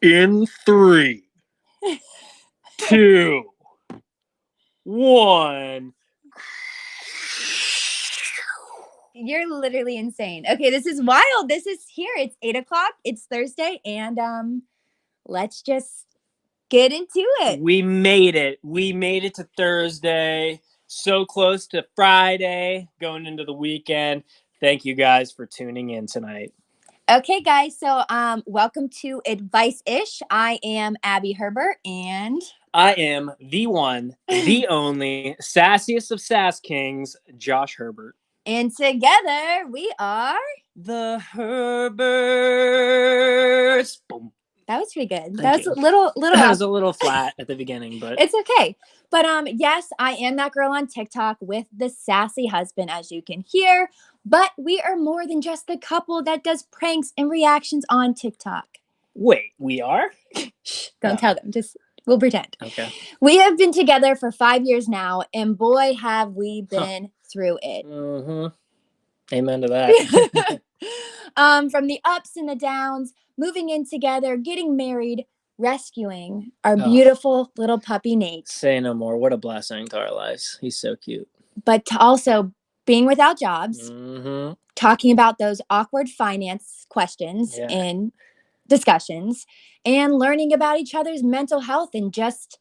In 3, 2, 1. You're literally insane. Okay, this is wild. This is here. It's 8:00. It's Thursday, and let's just get into it. We made it. We made it to Thursday. So close to Friday, going into the weekend. Thank you guys for tuning in tonight. Okay, guys. So, welcome to Advice-ish. I am Abby Herbert, and I am the one, the only, sassiest of sass kings, Josh Herbert. And together we are the Herberts. Boom. That was pretty good. Thank that was you. a little. That was a little flat at the beginning, but it's okay. But yes, I am that girl on TikTok with the sassy husband, as you can hear. But we are more than just the couple that does pranks and reactions on TikTok. Wait, we are? Shh, don't tell them. Just we'll pretend. Okay. We have been together for 5 years now, and boy, have we been through it. Mm-hmm. Amen to that. From the ups and the downs, moving in together, getting married, rescuing our beautiful little puppy Nate. Say no more. What a blessing to our lives. He's so cute. But to also being without jobs, talking about those awkward finance questions and discussions, and learning about each other's mental health and just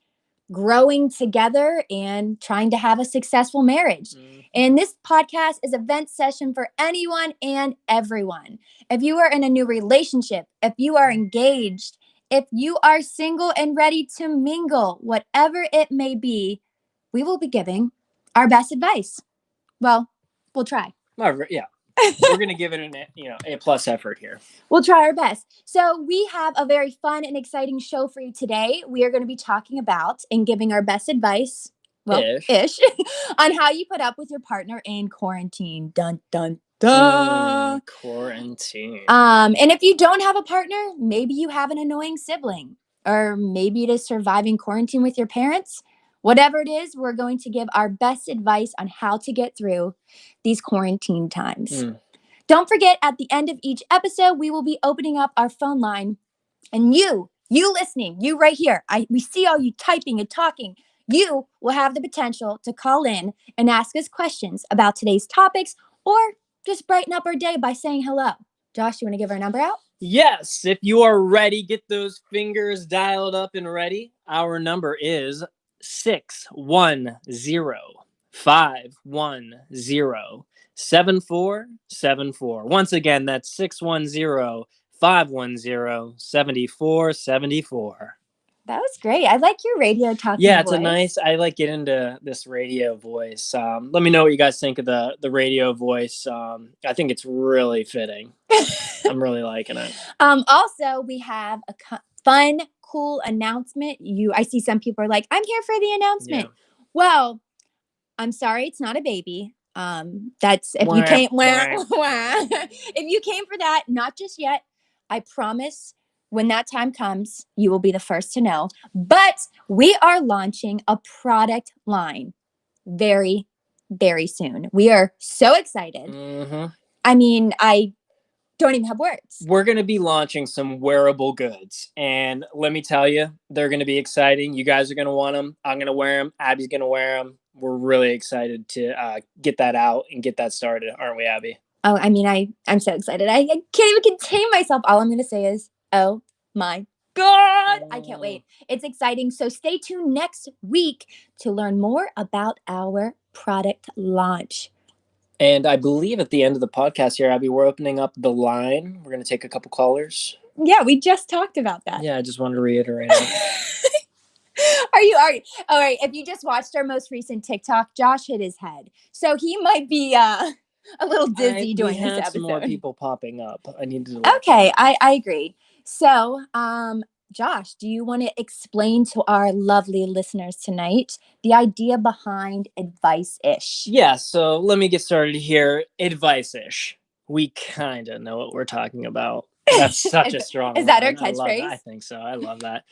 growing together and trying to have a successful marriage. And this podcast is a vent session for anyone and everyone. If you are in a new relationship, if you are engaged, if you are single and ready to mingle, whatever it may be, we will be giving our best advice. Well, we'll try. Yeah. We're going to give it an A+ effort here. We'll try our best. So we have a very fun and exciting show for you today. We are going to be talking about and giving our best advice, ish on how you put up with your partner in quarantine. Dun, dun, dun. Quarantine. And if you don't have a partner, maybe you have an annoying sibling, or maybe it is surviving quarantine with your parents. Whatever it is, we're going to give our best advice on how to get through these quarantine times. Don't forget, at the end of each episode, we will be opening up our phone line. And you listening, you right here, we see all you typing and talking. You will have the potential to call in and ask us questions about today's topics, or just brighten up our day by saying hello. Josh, you want to give our number out? Yes. If you are ready, get those fingers dialed up and ready. Our number is 610-510-7474. Once again, that's 610-510-7474. That was great. I like your radio talking voice. It's I like getting into this radio voice. Let me know what you guys think of the radio voice. I think it's really fitting. I'm really liking it. Also, we have a fun, cool announcement. I see some people are like, I'm here for the announcement. Yeah. Well, I'm sorry, it's not a baby. That's if you came if you came for that, not just yet. I promise when that time comes, you will be the first to know. But we are launching a product line very, very soon. We are so excited. I mean, I don't even have words. We're going to be launching some wearable goods. And let me tell you, they're going to be exciting. You guys are going to want them. I'm going to wear them. Abby's going to wear them. We're really excited to get that out and get that started. Aren't we, Abby? Oh, I mean, I'm so excited. I can't even contain myself. All I'm going to say is, oh my God. I can't wait. It's exciting. So stay tuned next week to learn more about our product launch. And I believe at the end of the podcast here, Abby, we're opening up the line. We're going to take a couple callers. Yeah, we just talked about that. Yeah, I just wanted to reiterate it. Are you all right? If you just watched our most recent TikTok, Josh hit his head, so he might be a little dizzy doing this episode. We had some more people popping up. I needed to. Okay, I agree. So, Josh, do you want to explain to our lovely listeners tonight the idea behind advice-ish? Yeah. So let me get started here. Advice-ish. We kind of know what we're talking about. That's such a strong. Is that our catchphrase? I think so. I love that.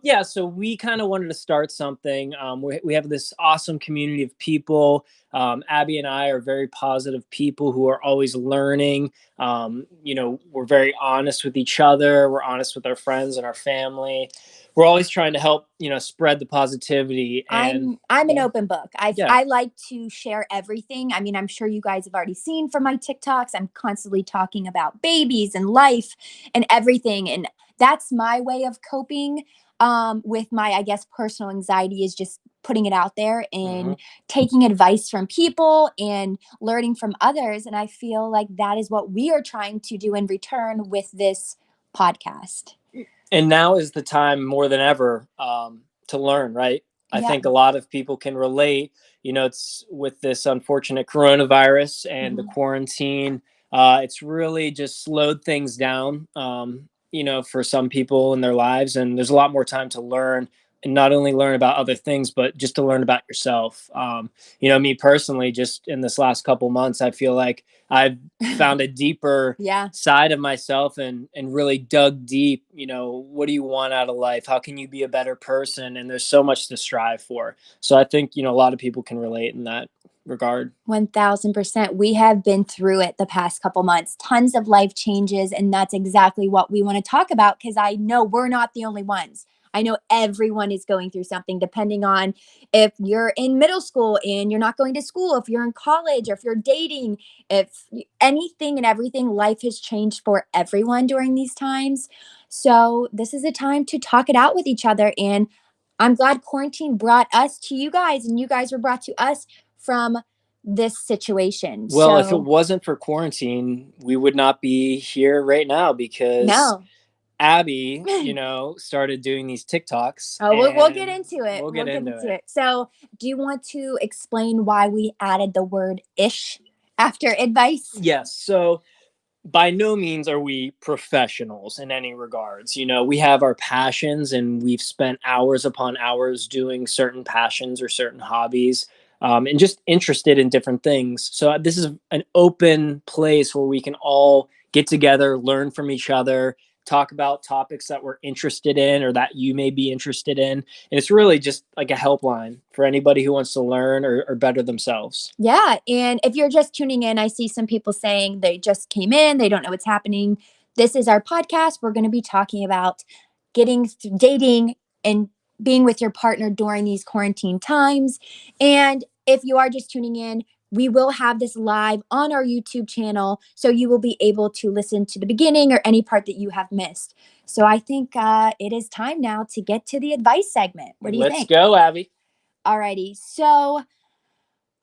Yeah, so we kind of wanted to start something. We have this awesome community of people. Abby and I are very positive people who are always learning. We're very honest with each other. We're honest with our friends and our family. We're always trying to help, spread the positivity. And I'm an open book. I like to share everything. I mean, I'm sure you guys have already seen from my TikToks. I'm constantly talking about babies and life and everything. And that's my way of coping with my, I guess, personal anxiety, is just putting it out there and taking advice from people and learning from others. And I feel like that is what we are trying to do in return with this podcast. And now is the time more than ever to learn, right? I think a lot of people can relate. It's with this unfortunate coronavirus and the quarantine. It's really just slowed things down, for some people in their lives. And there's a lot more time to learn, and not only learn about other things, but just to learn about yourself. Me personally, just in this last couple months, I feel like I've found a deeper side of myself and really dug deep. What do you want out of life? How can you be a better person? And there's so much to strive for. So I think, a lot of people can relate in that regard. 1000%. We have been through it the past couple months, tons of life changes. And that's exactly what we want to talk about, because I know we're not the only ones. I know everyone is going through something, depending on if you're in middle school and you're not going to school, if you're in college, or if you're dating, if anything and everything. Life has changed for everyone during these times. So this is a time to talk it out with each other. And I'm glad quarantine brought us to you guys, and you guys were brought to us from this situation. Well, if it wasn't for quarantine, we would not be here right now, because Abby, started doing these TikToks. Oh, we'll get into it. We'll get into it. So, do you want to explain why we added the word ish after advice? Yes. So, by no means are we professionals in any regards. We have our passions, and we've spent hours upon hours doing certain passions or certain hobbies, and just interested in different things. So this is an open place where we can all get together, learn from each other, talk about topics that we're interested in or that you may be interested in. And it's really just like a helpline for anybody who wants to learn or better themselves. Yeah. And if you're just tuning in, I see some people saying they just came in, they don't know what's happening. This is our podcast. We're going to be talking about dating and being with your partner during these quarantine times. And if you are just tuning in, we will have this live on our YouTube channel, so you will be able to listen to the beginning or any part that you have missed. So I think it is time now to get to the advice segment. What do you think? Let's go, Abby. Alrighty. So,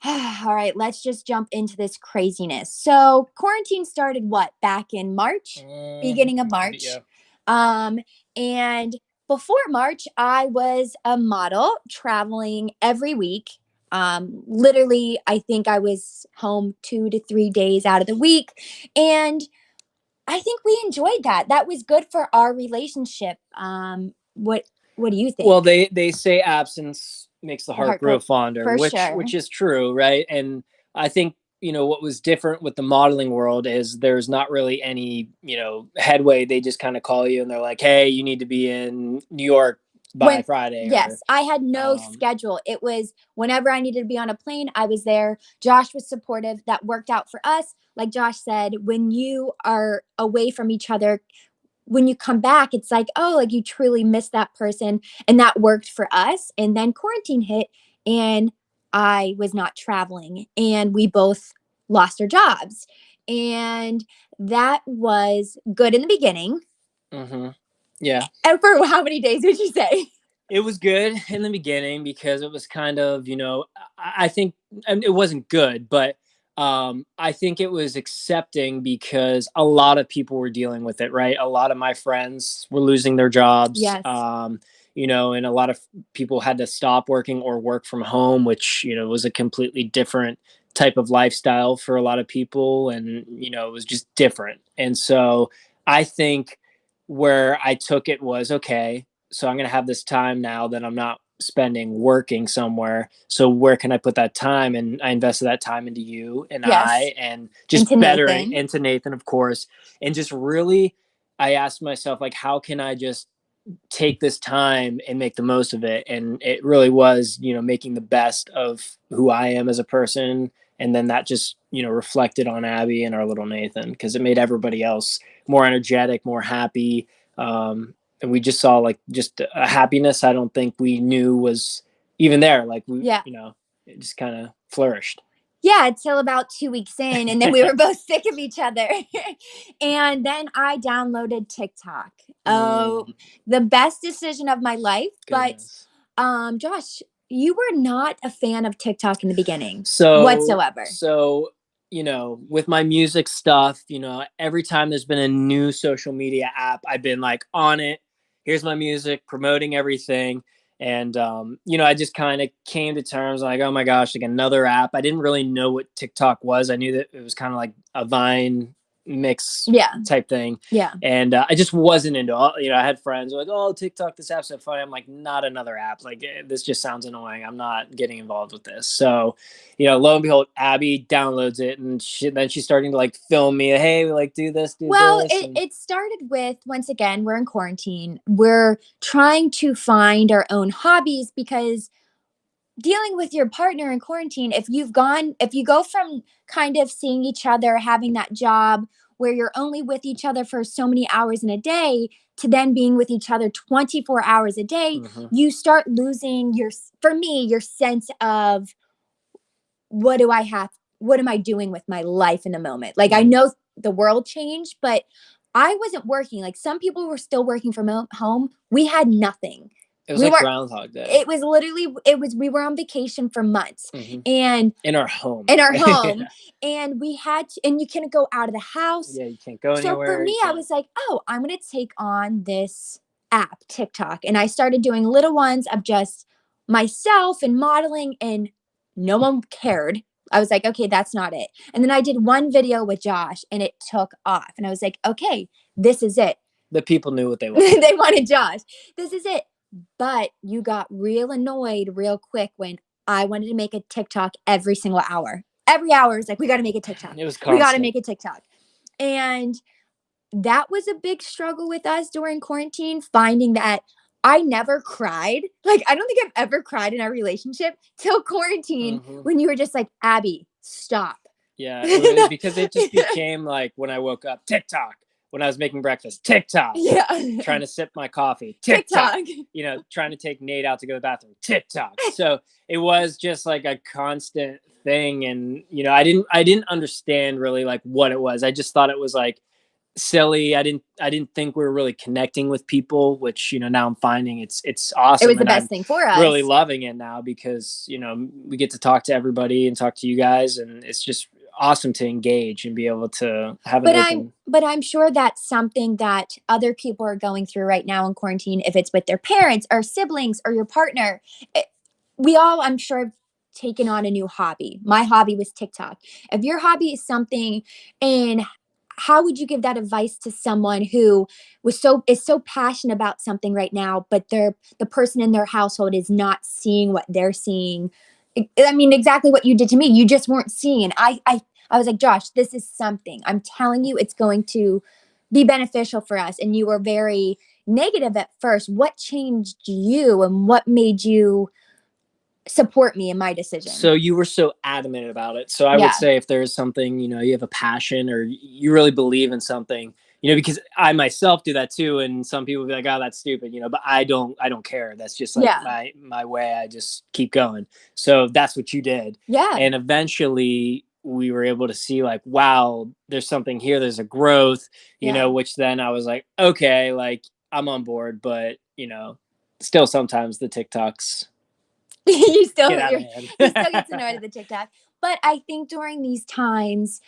all right, let's just jump into this craziness. So quarantine started back in March, beginning of March. Yeah. And before March, I was a model traveling every week. Literally, I think I was home 2 to 3 days out of the week. And I think we enjoyed that. That was good for our relationship. What do you think? Well, they say absence makes the heart grow fonder, which is true, right? And I think, what was different with the modeling world is there's not really any, headway. They just kind of call you and they're like, hey, you need to be in New York by Friday. Yes, I had no schedule. It was whenever I needed to be on a plane, I was there. Josh was supportive. That worked out for us. Like Josh said, when you are away from each other, when you come back, it's like, oh, like you truly miss that person. And that worked for us. And then quarantine hit and I was not traveling, and we both lost our jobs. And that was good in the beginning. Mm-hmm. Yeah. And for how many days would you say? It was good in the beginning because it was kind of, I think it wasn't good, but I think it was accepting because a lot of people were dealing with it, right? A lot of my friends were losing their jobs. Yes. And a lot of people had to stop working or work from home, which, was a completely different type of lifestyle for a lot of people. And, it was just different. And so I think where I took it was okay, so I'm going to have this time now that I'm not spending working somewhere. So where can I put that time? And I invested that time into you and Yes. and just Into bettering Nathan. into Nathan, of course. And just really, I asked myself, like, how can I just take this time and make the most of it? And it really was, making the best of who I am as a person. And then that just, reflected on Abby and our little Nathan, because it made everybody else more energetic, more happy. And we just saw like just a happiness I don't think we knew was even there. Like Yeah. it just kind of flourished. Yeah, until about 2 weeks in, and then we were both sick of each other. And then I downloaded TikTok. Oh, the best decision of my life. Goodness. But Josh, you were not a fan of TikTok in the beginning whatsoever. So, with my music stuff, every time there's been a new social media app, I've been like on it. Here's my music, promoting everything. And, I just kind of came to terms like, oh my gosh, like another app. I didn't really know what TikTok was. I knew that it was kind of like a Vine mix type thing. Yeah. And I just wasn't into all, I had friends who were like, oh, TikTok, this app's so funny. I'm like, not another app. Like, this just sounds annoying. I'm not getting involved with this. So, lo and behold, Abby downloads it, and then she's starting to like film me. Hey, we like do this, do this. It started with, once again, we're in quarantine. We're trying to find our own hobbies, because dealing with your partner in quarantine, if you go from kind of seeing each other, having that job where you're only with each other for so many hours in a day, to then being with each other 24 hours a day, you start losing for me, your sense of, what am I doing with my life in the moment? Like, I know the world changed, but I wasn't working. Like, some people were still working from home. We had nothing. It was Groundhog Day. It was literally, we were on vacation for months, and in our home, and we had to, and you couldn't go out of the house. Yeah, you can't go anywhere. So for me, I was like, oh, I'm going to take on this app, TikTok. And I started doing little ones of just myself and modeling, and no one cared. I was like, okay, that's not it. And then I did one video with Josh, and it took off. And I was like, okay, this is it. The people knew what they wanted. They wanted Josh. This is it. But you got real annoyed real quick when I wanted to make a TikTok every single hour. Every hour is like, we got to make a TikTok. It was constant. We got to make a TikTok. And that was a big struggle with us during quarantine, finding that I never cried. Like, I don't think I've ever cried in our relationship till quarantine, when you were just like, Abby, stop. Yeah, it was because it just became like, when I woke up, TikTok. When I was making breakfast, TikTok. Yeah. Trying to sip my coffee, TikTok. Trying to take Nate out to go to the bathroom, TikTok. So it was just like a constant thing. And, I didn't understand really like what it was. I just thought it was like silly. I didn't think we were really connecting with people, which, now I'm finding it's awesome. It was the best thing for us. Really loving it now, because, we get to talk to everybody and talk to you guys, and it's just awesome to engage and be able to have but I'm sure that's something that other people are going through right now in quarantine, if it's with their parents or siblings or your partner. We all, I'm sure, have taken on a new hobby. My hobby was TikTok. If your hobby is something, and how would you give that advice to someone who is so passionate about something right now, but the person in their household is not seeing what they're seeing? I mean, exactly what you did to me. You just weren't seeing. I was like, Josh, this is something. I'm telling you, it's going to be beneficial for us. And you were very negative at first. What changed you, and what made you support me in my decision? So you were so adamant about it. So I would say, if there's something, you have a passion, or you really believe in something, because I myself do that too. And some people be like, oh, that's stupid, but I don't care. That's just like my way. I just keep going. So that's what you did. Yeah. And eventually we were able to see like, wow, there's something here. There's a growth, which then I was like, okay, like I'm on board, but still sometimes the TikToks. you still get annoyed at the TikTok. But I think during these times,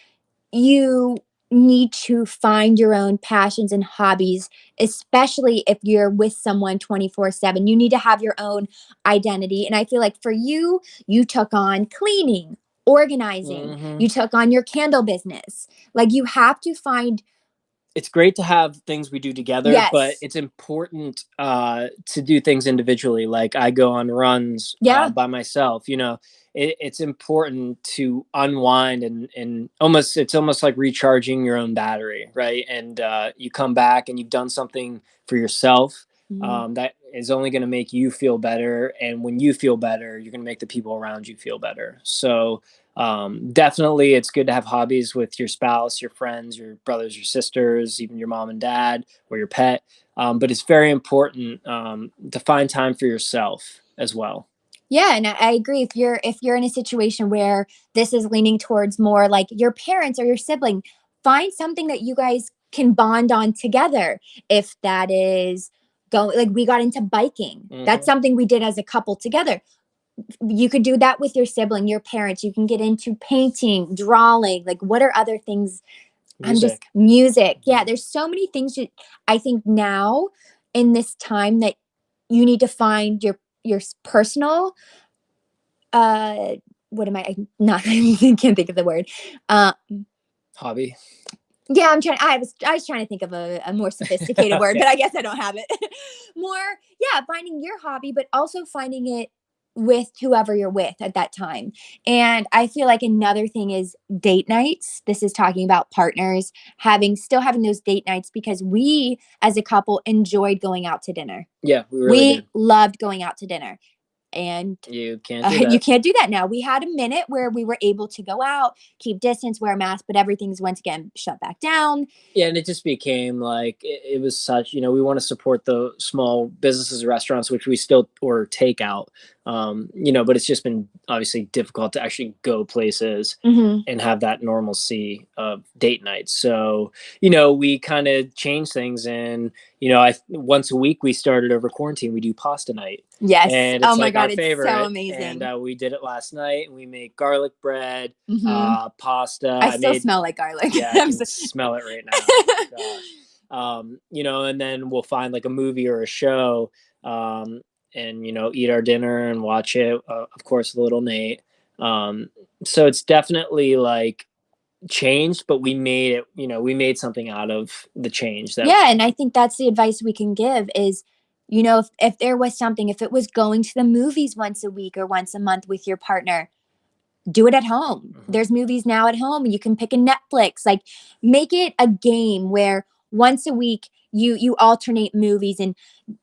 you need to find your own passions and hobbies, especially if you're with someone 24/7. You need to have your own identity. And I feel like for you, you took on cleaning, organizing, you took on your candle business. Like you have to find. It's great to have things we do together, but Yes. it's important to do things individually. Like I go on runs Yeah. by myself. It's important to unwind and almost it's almost like recharging your own battery, right? And you come back and you've done something for yourself that is only going to make you feel better. And when you feel better, you're going to make the people around you feel better. So definitely it's good to have hobbies with your spouse, your friends, your brothers, your sisters, even your mom and dad or your pet. But it's very important to find time for yourself as well. Yeah, and I agree. If you're in a situation where this is leaning towards more like your parents or your sibling, find something that you guys can bond on together. If that is going, like we got into biking. That's something we did as a couple together. You could do that with your sibling, your parents. You can get into painting, drawing. Like what are other things? Music. Yeah, there's so many things I think now in this time that you need to find your personal what am I not I can't think of the word. Hobby. Yeah, I was trying to think of a more sophisticated word, but I guess I don't have it. More, yeah, finding your hobby, but also finding it with whoever you're with at that time. And I feel like another thing is date nights. This is talking about partners having those date nights because we as a couple enjoyed going out to dinner. Yeah, we really did. Loved going out to dinner. And you can't do that. You can't do that now. We had a minute where we were able to go out, keep distance, wear a mask, but everything's once again shut back down. Yeah, and it just became like it was such. We want to support the small businesses, restaurants, which we still or takeout. But it's just been obviously difficult to actually go places and have that normalcy of date nights. So we kind of changed things, and once a week we started over quarantine. We do pasta night. Yes. And it's oh my like God, our favorite. it's so amazing. And we did it last night. And we make garlic bread, pasta. I still smell like garlic. Yeah, I can smell it right now. Gosh. And then we'll find like a movie or a show, and eat our dinner and watch it. Of course, with little Nate. So it's definitely like changed, but we made it. We made something out of the change. Yeah, and I think that's the advice we can give is, if there was something, if it was going to the movies once a week or once a month with your partner, do it at home. There's movies now at home. You can pick a Netflix. Like make it a game where once a week you alternate movies and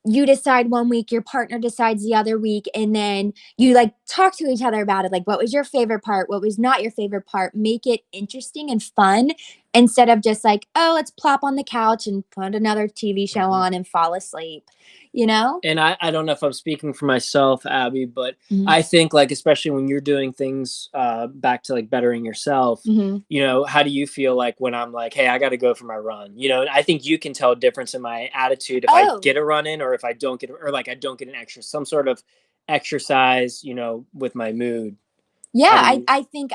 you decide one week, your partner decides the other week, and then you like talk to each other about it. Like what was your favorite part? What was not your favorite part? Make it interesting and fun instead of just like, oh, let's plop on the couch and put another TV show on and fall asleep. And I don't know if I'm speaking for myself, Abby, but I think like, especially when you're doing things back to like bettering yourself, how do you feel like when I'm like, hey, I got to go for my run? I think you can tell a difference in my attitude if I get a run in or if I don't get, or like I don't get some sort of exercise, with my mood. Yeah, I think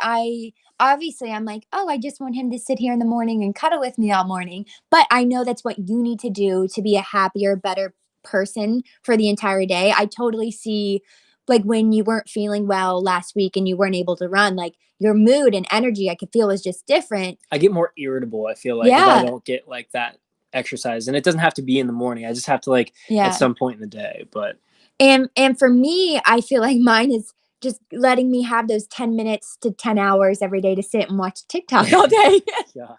obviously I'm like, oh, I just want him to sit here in the morning and cuddle with me all morning. But I know that's what you need to do to be a happier, better person for the entire day. I totally see like when you weren't feeling well last week and you weren't able to run, like your mood and energy I could feel was just different. I get more irritable, I feel like, if I don't get like that exercise. And it doesn't have to be in the morning. I just have to like at some point in the day. But and for me, I feel like mine is just letting me have those 10 minutes to 10 hours every day to sit and watch TikTok all day. Yeah.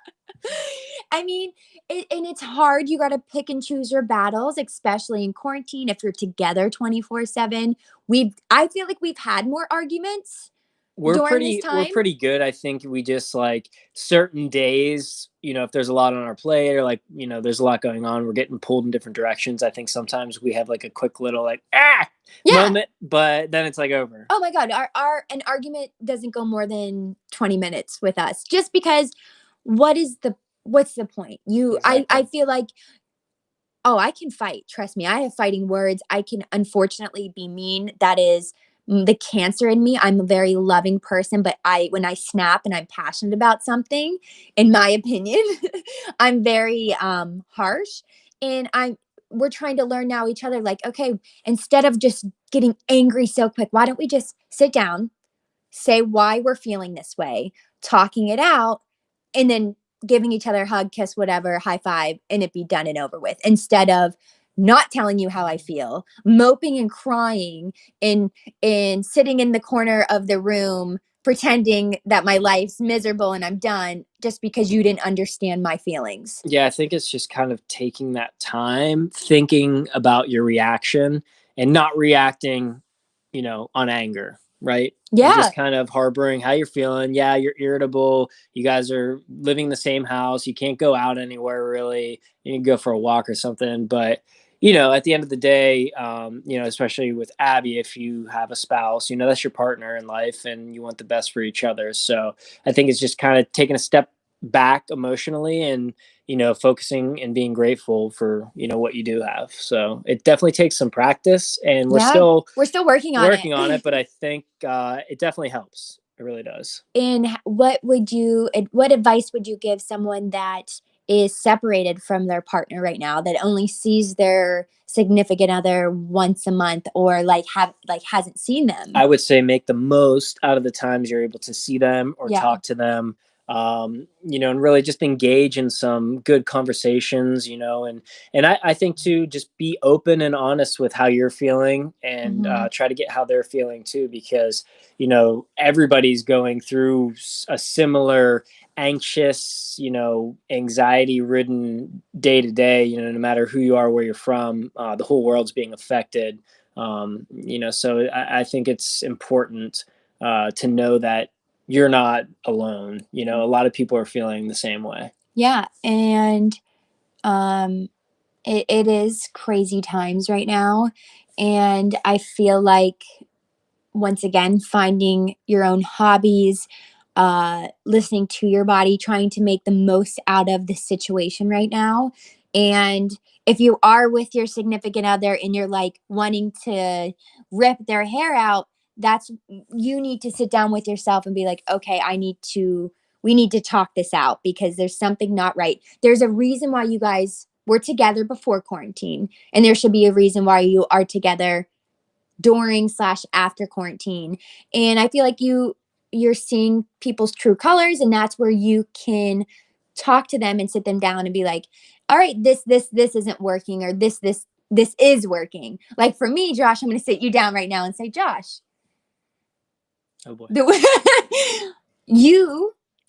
I mean, and it's hard. You got to pick and choose your battles, especially in quarantine. If you're together 24/7, I feel like we've had more arguments. We're pretty good. I think we just like certain days, if there's a lot on our plate or like, there's a lot going on, we're getting pulled in different directions. I think sometimes we have like a quick little like, moment, but then it's like over. Oh my God. An argument doesn't go more than 20 minutes with us just because what's the point? Exactly. I feel like, oh, I can fight. Trust me. I have fighting words. I can unfortunately be mean. That is the Cancer in me. I'm a very loving person, but when I snap and I'm passionate about something, in my opinion, I'm very harsh. And we're trying to learn now each other, like, okay, instead of just getting angry so quick, why don't we just sit down, say why we're feeling this way, talking it out, and then giving each other a hug, kiss, whatever, high five, and it be done and over with, instead of not telling you how I feel, moping and crying, and sitting in the corner of the room pretending that my life's miserable and I'm done just because you didn't understand my feelings. Yeah, I think it's just kind of taking that time, thinking about your reaction and not reacting, on anger, right? Yeah. And just kind of harboring how you're feeling. Yeah, you're irritable. You guys are living in the same house. You can't go out anywhere really. You can go for a walk or something. But, at the end of the day, especially with Abby, if you have a spouse, that's your partner in life and you want the best for each other. So I think it's just kind of taking a step back emotionally and focusing and being grateful for what you do have. So it definitely takes some practice, and we're still working on it. But I think it definitely helps. It really does. And what advice would you give someone that is separated from their partner right now, that only sees their significant other once a month, or hasn't seen them? I would say make the most out of the times you're able to see them or talk to them. And really just engage in some good conversations, and I think too, just be open and honest with how you're feeling, and try to get how they're feeling too, because, everybody's going through a similar anxious, anxiety ridden day to day, no matter who you are, where you're from, the whole world's being affected. So I think it's important to know that you're not alone. A lot of people are feeling the same way. Yeah. And it is crazy times right now. And I feel like, once again, finding your own hobbies, listening to your body, trying to make the most out of the situation right now. And if you are with your significant other and you're like wanting to rip their hair out, you need to sit down with yourself and be like, okay, we need to talk this out, because there's something not right. There's a reason why you guys were together before quarantine, and there should be a reason why you are together during/after quarantine. And I feel like you're seeing people's true colors, and that's where you can talk to them and sit them down and be like, all right, this isn't working, or this is working. Like for me, Josh, I'm going to sit you down right now and say, Josh, oh boy,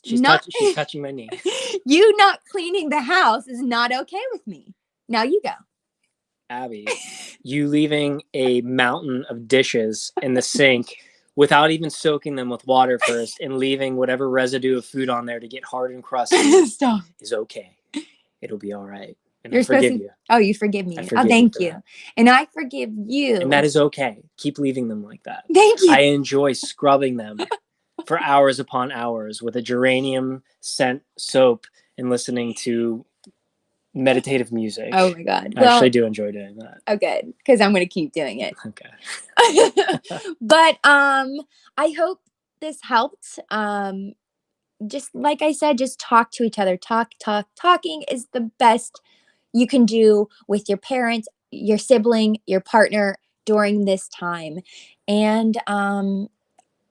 she's touching my knee. You not cleaning the house is not okay with me. Now you go. Abby, you leaving a mountain of dishes in the sink without even soaking them with water first, and leaving whatever residue of food on there to get hard and crusty is okay. It'll be all right. And I forgive you. Oh, you forgive me. Thank you. And I forgive you. And that is okay. Keep leaving them like that. Thank you. I enjoy scrubbing them for hours upon hours with a geranium scent soap and listening to meditative music. Oh my God. I actually do enjoy doing that. Oh, good. Because I'm going to keep doing it. Okay. But I hope this helped. Just like I said, just talk to each other. Talking is the best you can do with your parents, your sibling, your partner during this time. And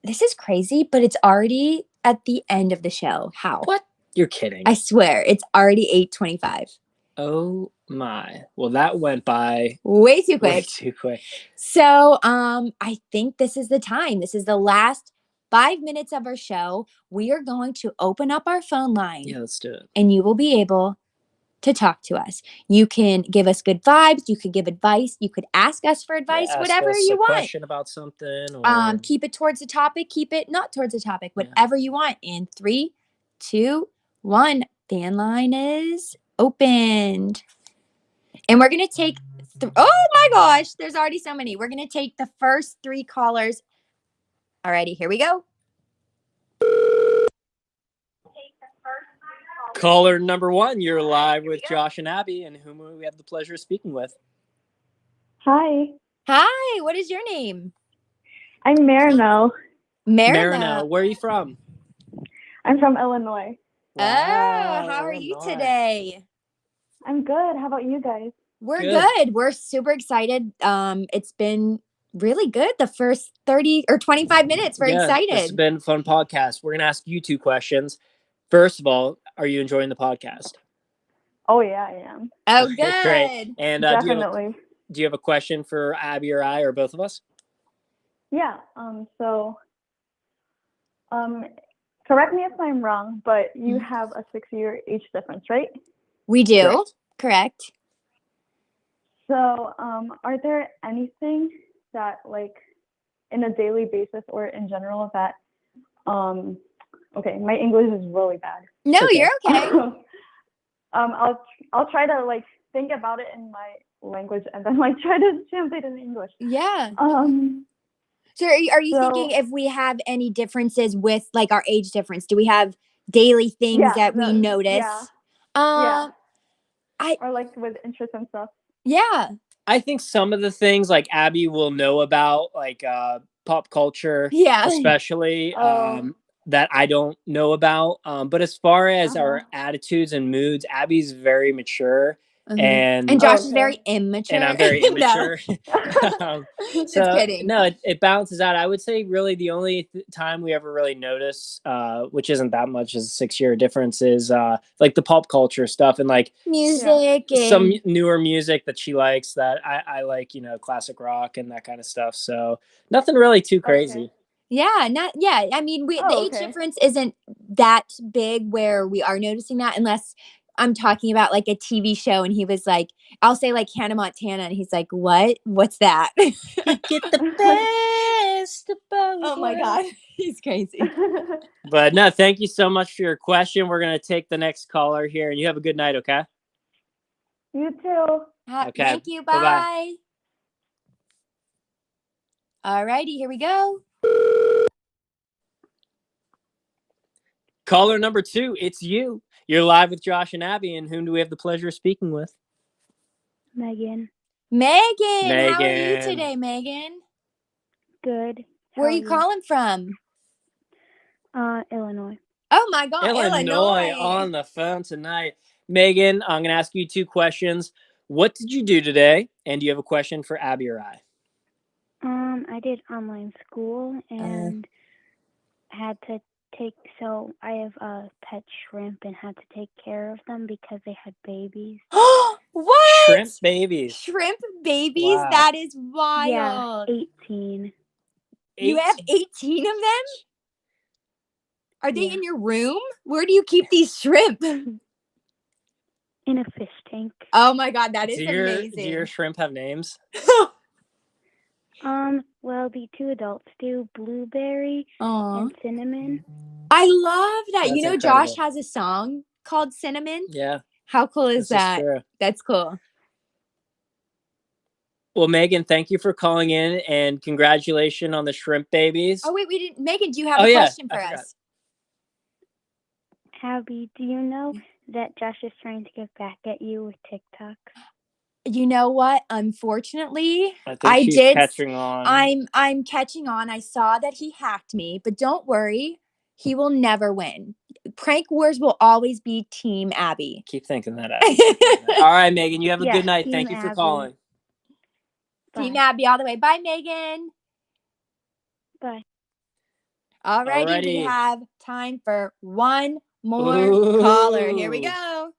this is crazy, but it's already at the end of the show. How? What? You're kidding. I swear, it's already 8:25. Oh my. Well, that went by way too quick. Way too quick. So I think this is the time. This is the last 5 minutes of our show. We are going to open up our phone line. Yeah, let's do it. And you will be able to talk to us. You can give us good vibes. You could give advice. You could ask us for advice, whatever you want. Question about something. Or... keep it towards the topic. Keep it not towards the topic. Whatever you want. In 3, 2, 1. Fan line is opened. And we're going to take... oh my gosh. There's already so many. We're going to take the first 3 callers. Alrighty, here we go. Caller number 1, you're live with Josh and Abby, and whom we have the pleasure of speaking with. Hi. Hi, what is your name? I'm Marino. Marino, where are you from? I'm from Illinois. Wow, how are you today? I'm good. How about you guys? We're good. We're super excited. It's been really good the first 30 or 25 minutes. We're excited. It's been a fun podcast. We're going to ask you 2 questions. First of all, are you enjoying the podcast? Oh, yeah, I am. Oh, good. Great. And definitely. Do you have a question for Abby or I or both of us? Yeah. Correct me if I'm wrong, but you have a 6-year age difference, right? We do. Correct. So, are there anything that, like, in a daily basis or in general that, okay, my English is really bad. No, you're okay. I'll try to, like, think about it in my language and then, like, try to translate it in English. Yeah. So are you thinking if we have any differences with, like, our age difference? Do we have daily things that we notice? Yeah. Or, like, with interests and stuff. Yeah. I think some of the things, like, Abby will know about, like, pop culture, especially, that I don't know about. But as far as our attitudes and moods, Abby's very mature. And Josh is very immature. And I'm very immature. Just kidding. No, it balances out. I would say really the only time we ever really notice, which isn't that much as a 6-year difference, is like the pop culture stuff and like music and some newer music that she likes that I like, you know, classic rock and that kind of stuff. So nothing really too crazy. Okay. Yeah, I mean, the age difference isn't that big where we are noticing that, unless I'm talking about like a TV show and he was like, I'll say like Hannah Montana and he's like, what's that? You get the best of both. Oh my God, he's crazy. But no, thank you so much for your question. We're going to take the next caller here and you have a good night. Okay. You too. Okay. Thank you. Bye. Bye-bye. Alrighty, here we go. Caller number 2, it's you. You're live with Josh and Abby, and whom do we have the pleasure of speaking with? Megan. Megan, how are you today, Megan? Good. Where are you calling from? Illinois. Oh my God, Illinois on the phone tonight. Megan, I'm going to ask you 2 questions. What did you do today? And do you have a question for Abby or I? I did online school and had to so I have pet shrimp and had to take care of them because they had babies. What? Shrimp babies. Shrimp babies? Wow. That is wild. Yeah, 18. You have 18 of them? Are they in your room? Where do you keep these shrimp? In a fish tank. Oh my God, that is amazing. Do your shrimp have names? Well, the 2 adults do, Blueberry and Cinnamon. I love that. That's you know, incredible. Josh has a song called Cinnamon. Yeah. How cool is that? True. That's cool. Well, Megan, thank you for calling in and congratulations on the shrimp babies. Oh, wait, we didn't. Megan, do you have a question for us? Abby, do you know that Josh is trying to get back at you with TikTok? You know what? Unfortunately, I did. Catching on. I'm catching on. I saw that he hacked me, but don't worry, he will never win. Prank wars will always be Team Abby. Keep thinking that, Abby. All right, Megan, you have a good night. Thank you for calling. Bye. Team Abby all the way. Bye, Megan. Bye. Alrighty, we have time for one more caller. Here we go.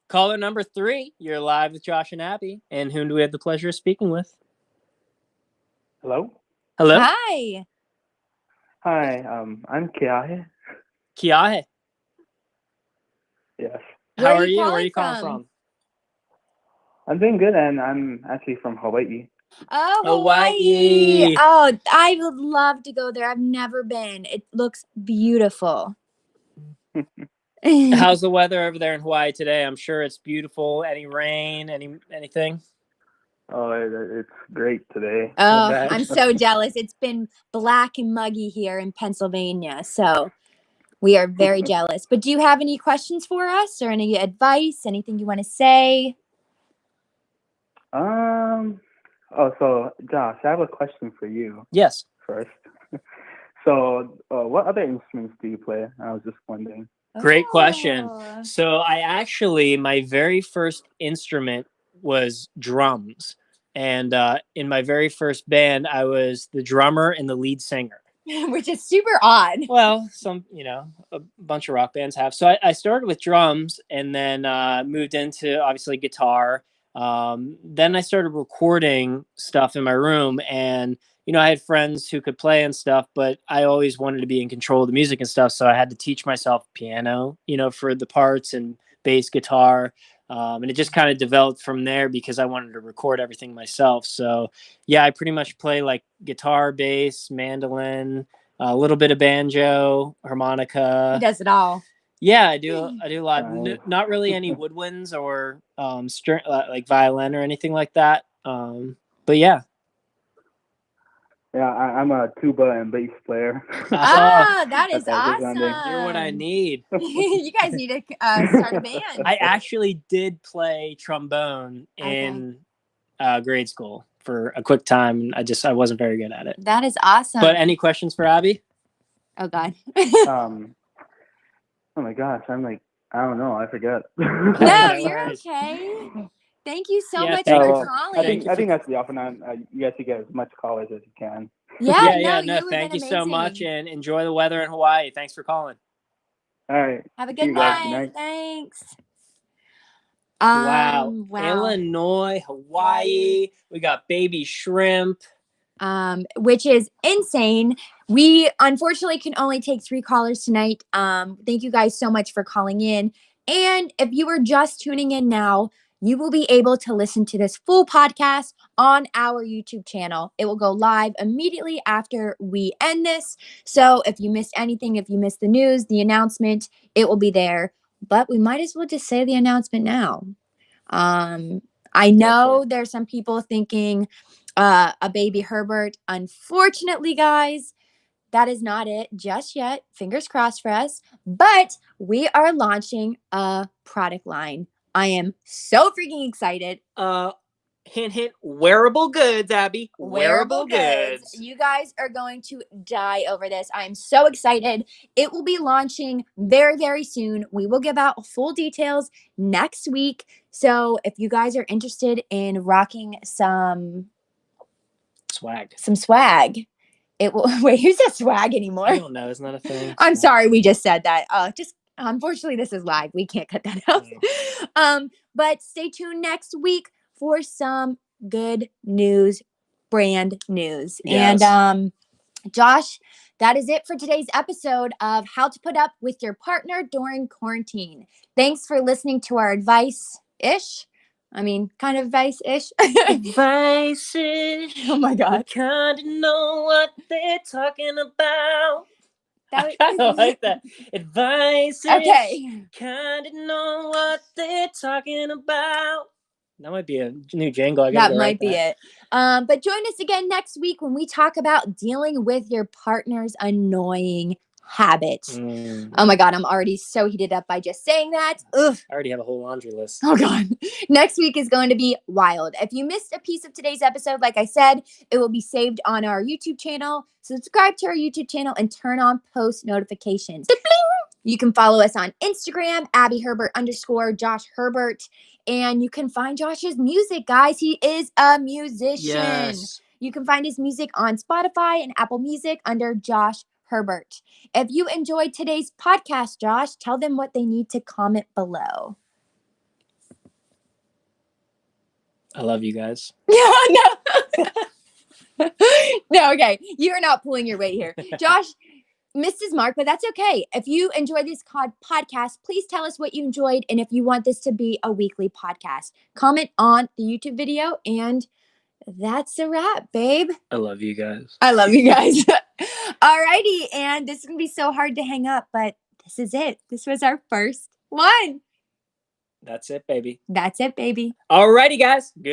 Caller number 3, you're live with Josh and Abby. And whom do we have the pleasure of speaking with? Hello? Hello? Hi. Hi, I'm Kiahe. Kiahe? Yes. How are you? Where are you calling from? I'm doing good, and I'm actually from Hawaii. Oh, Hawaii. Oh, I would love to go there. I've never been. It looks beautiful. How's the weather over there in Hawaii today? I'm sure it's beautiful. Any rain? Anything? Oh, it's great today. Oh, I'm so jealous. It's been black and muggy here in Pennsylvania, so we are very jealous. But do you have any questions for us or any advice? Anything you want to say? Oh, so Josh, I have a question for you Yes. first. So, what other instruments do you play? I was just wondering. Great question. Oh. So I actually, my very first instrument was drums. And in my very first band, I was the drummer and the lead singer. Which is super odd. Well, a bunch of rock bands have. So I started with drums and then moved into obviously guitar. Then I started recording stuff in my room, and I had friends who could play and stuff, but I always wanted to be in control of the music and stuff. So I had to teach myself piano, for the parts, and bass guitar. And it just kind of developed from there because I wanted to record everything myself. So yeah, I pretty much play like guitar, bass, mandolin, a little bit of banjo, harmonica. He does it all. Yeah, I do a lot. Nice. Not really any woodwinds or string, like violin or anything like that. But yeah. Yeah, I'm a tuba and bass player. That is That's all just You're what I awesome. need. You guys need to start a band. I actually did play trombone in grade school for a quick time. I wasn't very good at it. That is awesome. But any questions for Abby? Oh God. Oh my gosh, I'm like, I don't know, I forget. No, you're okay. Thank you so much thank for you. calling. I think that's the often on. You guys should get as much callers as you can. Yeah, No, you have thank been you so much, amazing. and enjoy the weather in Hawaii. Thanks for calling. All right. Have a See good you guys. Good night. night. Thanks. Wow. Wow. Illinois, Hawaii. We got baby shrimp. Which is insane. We unfortunately can only take 3 callers tonight. Thank you guys so much for calling in. And if you are just tuning in now, you will be able to listen to this full podcast on our YouTube channel. It will go live immediately after we end this. So if you missed anything, if you missed the news, the announcement, it will be there. But we might as well just say the announcement now. I know there's some people thinking a baby Herbert. Unfortunately, guys, that is not it just yet. Fingers crossed for us. But we are launching a product line. I am so freaking excited. Hint, hint, wearable goods, Abby. Wearable goods. You guys are going to die over this. I'm so excited. It will be launching very, very soon. We will give out full details next week. So if you guys are interested in rocking some swag, it will. Wait, who says swag anymore? I don't know. It's not a thing. I'm sorry, we just said that. Unfortunately, this is live. We can't cut that out. But stay tuned next week for some good news, brand news. Yes. And Josh, that is it for today's episode of How to Put Up with Your Partner During Quarantine. Thanks for listening to our advice-ish. I mean, kind of advice-ish. Advice-ish. Oh my God. We kind of know what they're talking about. I kind of like that. Advice-ish. Okay. Kind of know what they're talking about. That might be a new jingle. That might be it. But join us again next week when we talk about dealing with your partner's annoying habits. Oh my God, I'm already so heated up by just saying that. Ugh. I already have a whole laundry list. Oh God. Next week is going to be wild. If you missed a piece of today's episode, like I said, it will be saved on our YouTube channel. Subscribe to our YouTube channel and turn on post notifications. You can follow us on Instagram, @AbbyHerbert_ Josh Herbert. And you can find Josh's music, guys. He is a musician. Yes. You can find his music on Spotify and Apple Music under Josh Herbert. If you enjoyed today's podcast, Josh, tell them what they need to comment below. I love you guys. No. No, okay. You are not pulling your weight here. Josh missed his mark, but that's okay. If you enjoyed this podcast, please tell us what you enjoyed and if you want this to be a weekly podcast. Comment on the YouTube video, and that's a wrap, babe. I love you guys. I love you guys. Alrighty, and this is going to be so hard to hang up, but this is it. This was our first one. That's it, baby. That's it, baby. Alrighty, guys. Good.